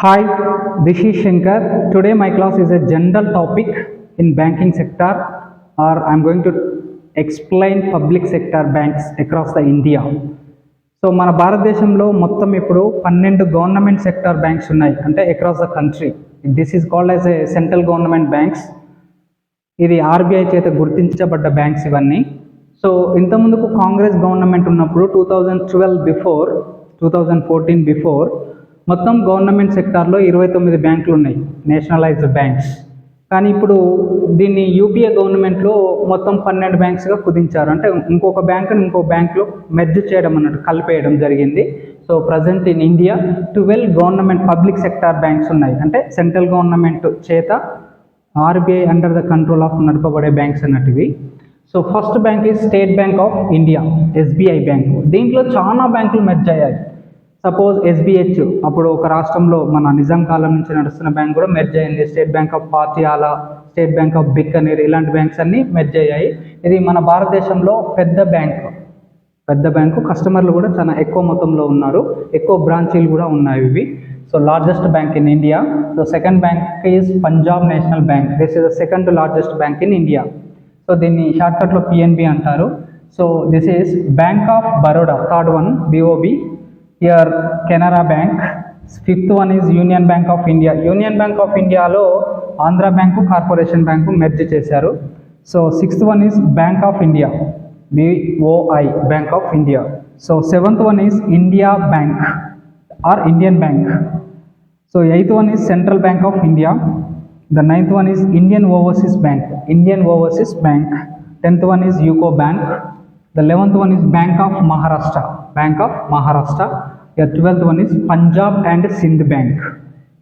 Hi, this is Shankar. Today my class is a general topic in banking sector, or I'm going to explain public sector banks across the India. So మన భారతదేశంలో మొత్తం ఇప్పుడు 12 government sector banks ఉన్నాయి, అంటే across the country. This is called as a central government banks. ఇది RBI చేత గుర్తించబడ్డ banks ఇవన్నీ. So ఇంతకుముందుకు Congress government ఉన్నప్పుడు 2012 బిఫోర్ 2014 బిఫోర్ మొత్తం గవర్నమెంట్ సెక్టార్లో 29 బ్యాంకులు ఉన్నాయి, నేషనలైజ్డ్ బ్యాంక్స్. కానీ ఇప్పుడు దీన్ని యూపీఏ గవర్నమెంట్లో మొత్తం 12 బ్యాంక్స్గా కుదించారు. అంటే ఇంకొక బ్యాంకుని ఇంకో బ్యాంకులో మెర్జ్ చేయడం అన్నట్టు, కలిపేయడం జరిగింది. So present in India 12 government public sector banks ఉన్నాయి, అంటే సెంట్రల్ గవర్నమెంట్ చేత RBI under the control of నడపబడే బ్యాంక్స్ అన్నట్టువి. So first bank is State Bank of India, SBI bank. దీంట్లో చాలా బ్యాంకులు మెర్జ్ అయ్యాయి. సపోజ్ ఎస్బీహెచ్ అప్పుడు ఒక రాష్ట్రంలో మన నిజాం కాలం నుంచి నడుస్తున్న బ్యాంక్ కూడా మెర్జ్ అయ్యింది. State Bank of Patiala, state Bank of Bikaner, ఇలాంటి బ్యాంక్స్ అన్నీ మెర్జ్ అయ్యాయి. ఇది మన భారతదేశంలో పెద్ద బ్యాంకు. కస్టమర్లు కూడా చాలా ఎక్కువ మొత్తంలో ఉన్నారు, ఎక్కువ బ్రాంచీలు కూడా ఉన్నాయి ఇవి. So largest bank in India. So second bank is Punjab National Bank. This is the second largest bank in India. So దీన్ని షార్ట్కట్లో పిఎన్బి అంటారు. So this is Bank of Baroda, third one BOB. Here Canara bank. Fifth one is Union Bank of India. Union Bank of ఇండియాలో Andhra bank, corporation bank merge చేశారు. So sixth one is Bank of India, BOI, Bank of India. So seventh one is India bank or Indian bank. So eighth one is central bank of India. The ninth one is Indian overseas bank, Indian overseas bank. 10th one is UCO Bank. The 11th one is Bank of Maharashtra, Bank of Maharashtra. The 12th one is Punjab and Sindh Bank.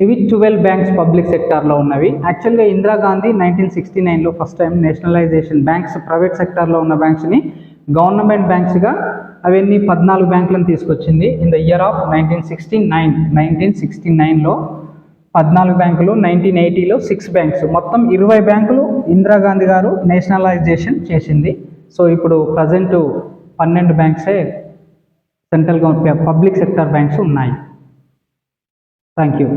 ఇవి 12 banks public సెక్టార్లో ఉన్నవి. యాక్చువల్గా Indira Gandhi 1969లో first time nationalisation banks, private సెక్టార్లో ఉన్న బ్యాంక్స్ని government బ్యాంక్స్గా అవన్నీ 14 బ్యాంకులను తీసుకొచ్చింది. In the year of 1969లో 14 బ్యాంకులు, 1980లో 6 బ్యాంక్స్, మొత్తం 20 బ్యాంకులు ఇందిరాగాంధీ గారు నేషనలైజేషన్ చేసింది. సో ఇప్పుడు ప్రజెంట్ 12 బ్యాంక్సే central government public sector banks ఉన్నాయి. Thank you.